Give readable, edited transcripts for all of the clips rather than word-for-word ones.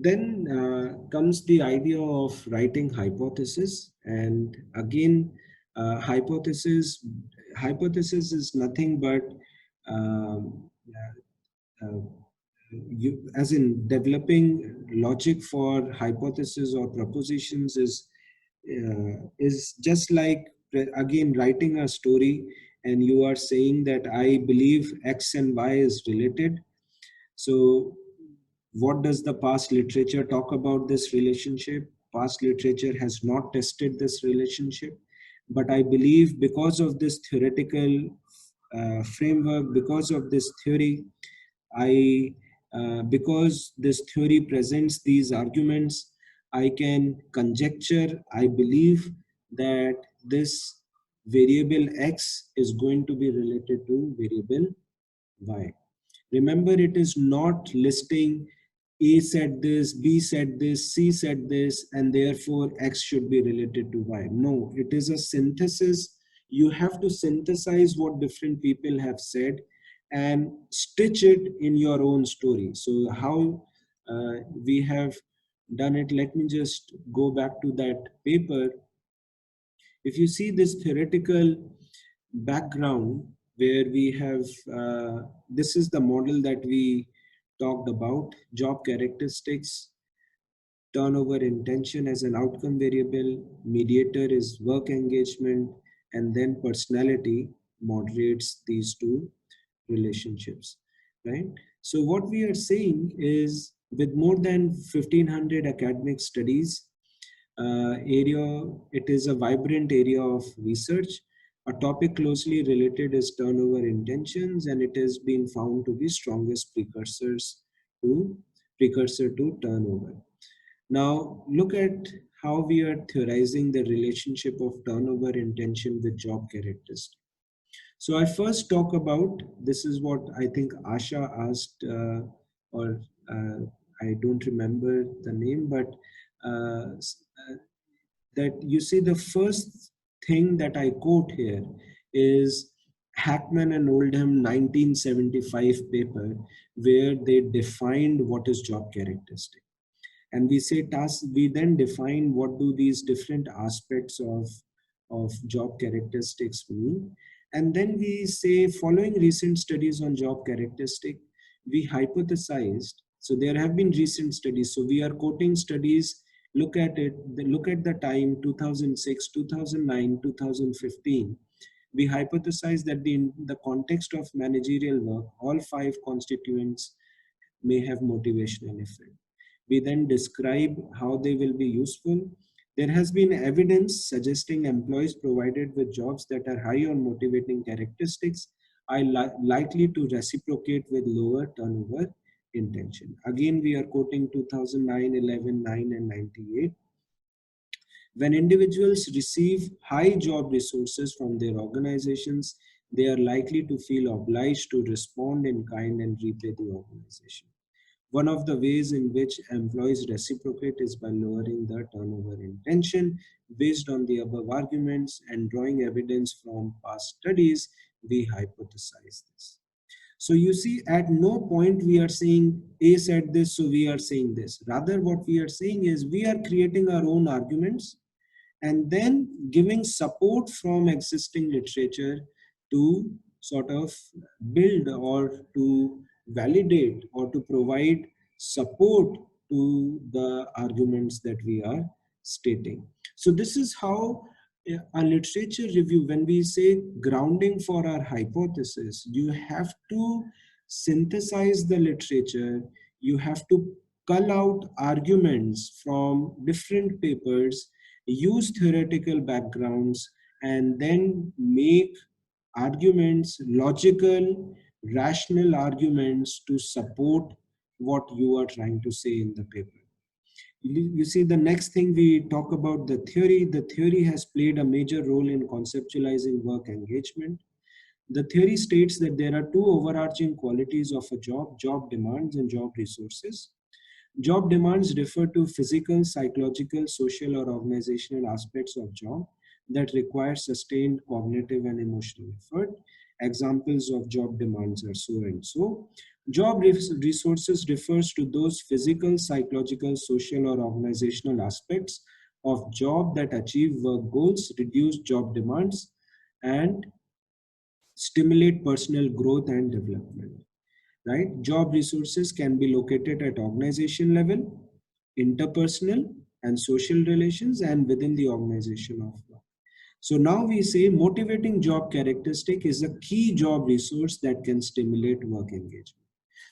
Then comes the idea of writing hypothesis, and again, hypothesis is nothing but uh, as in developing logic for hypothesis or propositions is just like again writing a story, and you are saying that I believe X and Y is related. So what does the past literature talk about this relationship? Past literature has not tested this relationship, but I believe because of this theoretical framework, because of this theory, because this theory presents these arguments, I can conjecture, I believe that this variable X is going to be related to variable Y. Remember, it is not listing A said this, B said this, C said this, and therefore X should be related to Y. No, it is a synthesis. You have to synthesize what different people have said and stitch it in your own story. So, how we have done it, let me just go back to that paper. If you see this theoretical background where we have, this is the model that we talked about: job characteristics, turnover intention as an outcome variable, mediator is work engagement, and then personality moderates these two relationships, right? So what we are saying is, with more than 1500 academic studies, it is a vibrant area of research. A topic closely related is turnover intentions, and it has been found to be strongest to precursor to turnover. Now look at how we are theorizing the relationship of turnover intention with job characteristics. So I first talk about, this is what I think Asha asked, or I don't remember the name, but that you see the first thing that I quote here is Hackman and Oldham 1975 paper, where they defined what is job characteristic. And we say task, we then define what do these different aspects of job characteristics mean. And then we say, following recent studies on job characteristic, we hypothesized. So there have been recent studies. So we are quoting studies. Look at it. Look at the time 2006, 2009, 2015. We hypothesized that in the context of managerial work, all five constituents may have motivational effect. We then describe how they will be useful. There has been evidence suggesting employees provided with jobs that are high on motivating characteristics are likely to reciprocate with lower turnover intention. Again, we are quoting 2009, 11, 9, and 98. When individuals receive high job resources from their organizations, they are likely to feel obliged to respond in kind and repay the organization. One of the ways in which employees reciprocate is by lowering the turnover intention. Based on the above arguments and drawing evidence from past studies, we hypothesize this. So you see, at no point we are saying A said this, so we are saying this. Rather, what we are saying is we are creating our own arguments and then giving support from existing literature to sort of build or to validate or to provide support to the arguments that we are stating. So this is how a literature review, when we say grounding for our hypothesis, you have to synthesize the literature, you have to cull out arguments from different papers, use theoretical backgrounds, and then make arguments, logical, rational arguments to support what you are trying to say in the paper. You see, the next thing we talk about the theory. The theory has played a major role in conceptualizing work engagement. The theory states that there are two overarching qualities of a job: job demands and job resources. Job demands refer to physical, psychological, social, or organizational aspects of job that require sustained cognitive and emotional effort. Examples of job demands are so and so. Job resources refers to those physical, psychological, social, or organizational aspects of job that achieve work goals, reduce job demands, and stimulate personal growth and development. Right? Job resources can be located at organization level, interpersonal and social relations, and within the organization of work. So now we say motivating job characteristic is a key job resource that can stimulate work engagement.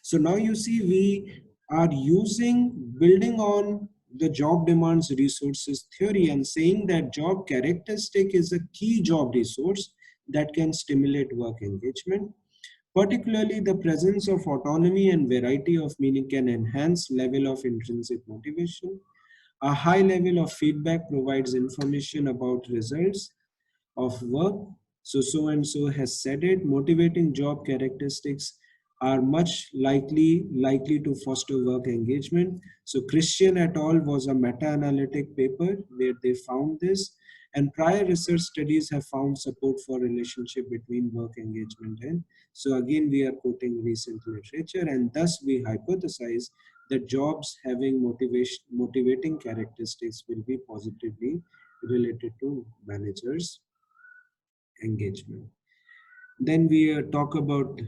So now you see we are building on the job demands resources theory and saying that job characteristic is a key job resource that can stimulate work engagement. Particularly, the presence of autonomy and variety of meaning can enhance level of intrinsic motivation. A high level of feedback provides information about results of work. So and so has said it. Motivating job characteristics are much likely to foster work engagement. So Christian et al. Was a meta-analytic paper where they found this, and prior research studies have found support for relationship between work engagement and. So again, we are quoting recent literature, and thus we hypothesize that jobs having motivating characteristics will be positively related to managers' engagement. Then we talk about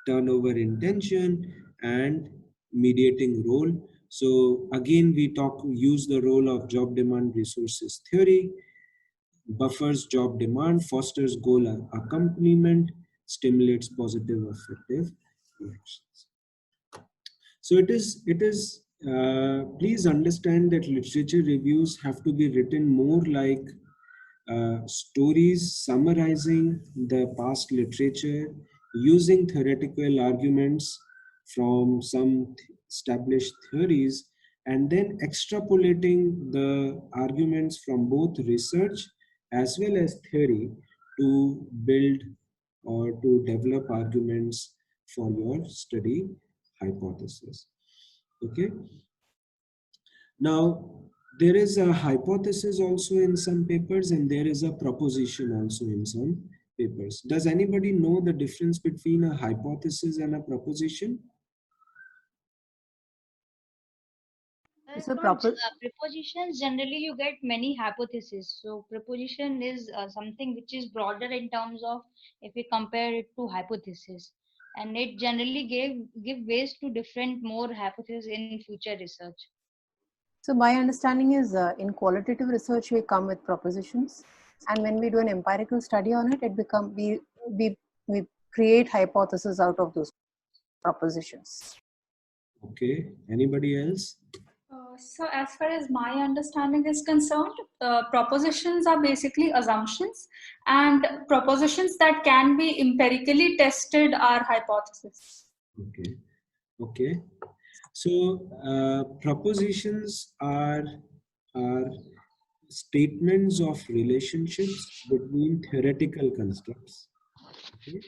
turnover intention and mediating role. So again, we use the role of job demand resources theory, buffers job demand, fosters goal accompaniment, stimulates positive affective reactions. So please understand that literature reviews have to be written more like stories summarizing the past literature using theoretical arguments from some established theories and then extrapolating the arguments from both research as well as theory to build or to develop arguments for your study hypothesis. Okay. Now, there is a hypothesis also in some papers and there is a proposition also in some papers. Does anybody know the difference between a hypothesis and a proposition? So prepositions, generally you get many hypotheses. So preposition is something which is broader in terms of if we compare it to hypothesis, and it generally give ways to different more hypotheses in future research. So my understanding is in qualitative research, we come with propositions. And when we do an empirical study on it, we create hypotheses out of those propositions. Okay, anybody else? So as far as my understanding is concerned, propositions are basically assumptions, and propositions that can be empirically tested are hypotheses. Okay, okay. So propositions are statements of relationships between theoretical constructs. Okay?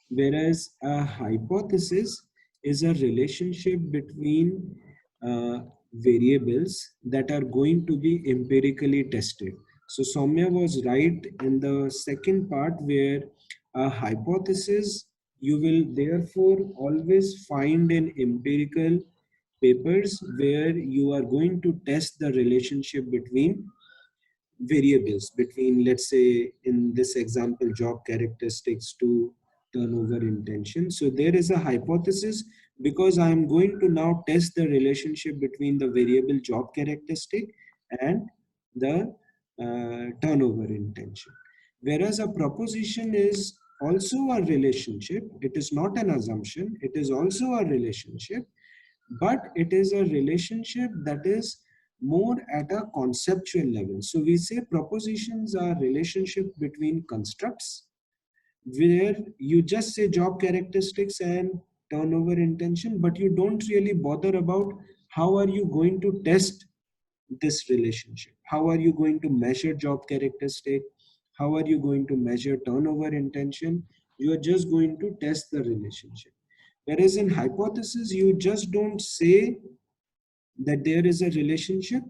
Whereas a hypothesis is a relationship between variables that are going to be empirically tested. So Soumya was right in the second part where a hypothesis you will therefore always find in empirical papers where you are going to test the relationship between variables between, let's say in this example, job characteristics to turnover intention. So there is a hypothesis because I am going to now test the relationship between the variable job characteristic and the turnover intention. Whereas a proposition is also a relationship. It is not an assumption. It is also a relationship, but it is a relationship that is more at a conceptual level. So we say propositions are relationship between constructs where you just say job characteristics and turnover intention, but you don't really bother about how are you going to test this relationship. How are you going to measure job characteristic? How are you going to measure turnover intention? You are just going to test the relationship. Whereas in hypothesis, you just don't say that there is a relationship.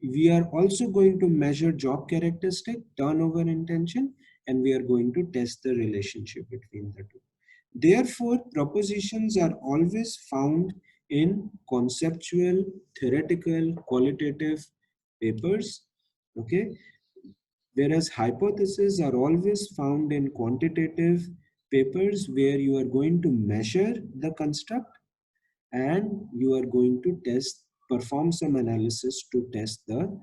We are also going to measure job characteristic, turnover intention, and we are going to test the relationship between the two. Therefore, propositions are always found in conceptual, theoretical, qualitative papers, okay? Whereas hypotheses are always found in quantitative papers where you are going to measure the construct and you are going to perform some analysis to test the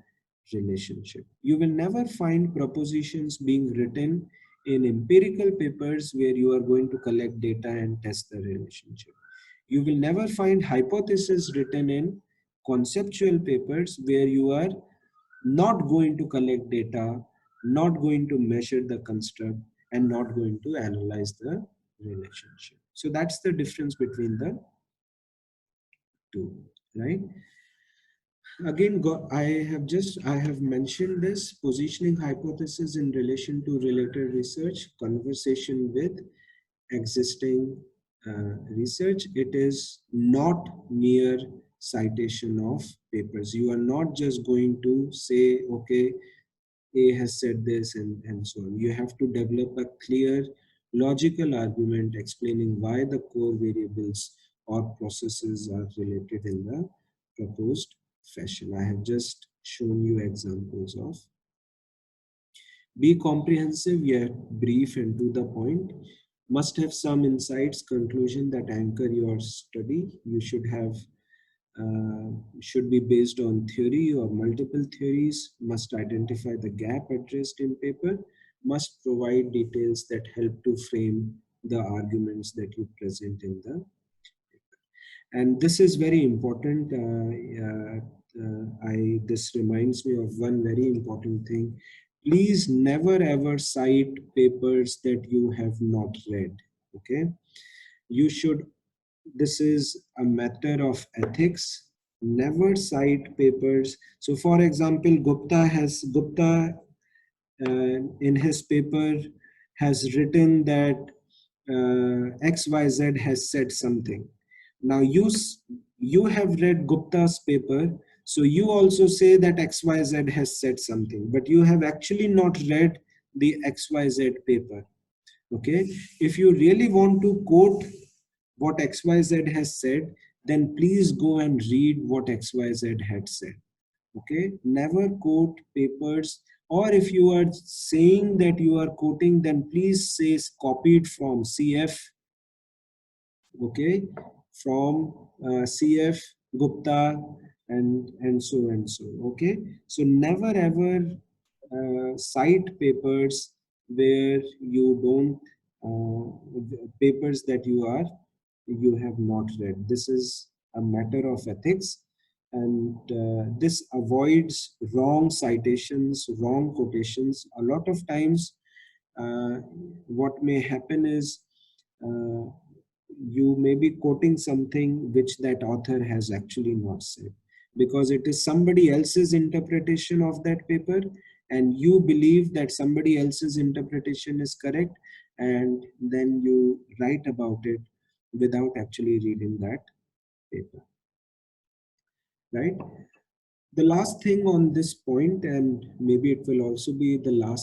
relationship. You will never find propositions being written in empirical papers where you are going to collect data and test the relationship. You will never find hypotheses written in conceptual papers where you are not going to collect data, not going to measure the construct, and not going to analyze the relationship. So that's the difference between the two, right? Again, I have mentioned this positioning hypothesis in relation to related research, conversation with existing research. It is not mere citation of papers. You are not just going to say, okay, A has said this and so on. You have to develop a clear logical argument explaining why the core variables or processes are related in the proposed fashion. I have just shown you examples of. Be comprehensive yet brief and to the point. Must have some insights, conclusion that anchor your study. You should be based on theory or multiple theories, must identify the gap addressed in paper, must provide details that help to frame the arguments that you present in the paper. And this is very important. This reminds me of one very important thing. Please never ever cite papers that you have not read. Okay, you should. This is a matter of ethics. Never cite papers. So, for example, Gupta in his paper has written that XYZ has said something. Now you have read Gupta's paper, so you also say that XYZ has said something, but you have actually not read the XYZ paper. Okay, if you really want to quote what XYZ has said, then please go and read what XYZ had said. Okay, never quote papers, or if you are saying that you are quoting, then please say copied from CF, okay, from CF Gupta and so and so. Okay, so never ever cite papers where you don't papers that you have not read. This is a matter of ethics, and this avoids wrong citations, wrong quotations. A lot of times what may happen is you may be quoting something which that author has actually not said, because it is somebody else's interpretation of that paper, and you believe that somebody else's interpretation is correct, and then you write about it without actually reading that paper, right? The last thing on this point, and maybe it will also be the last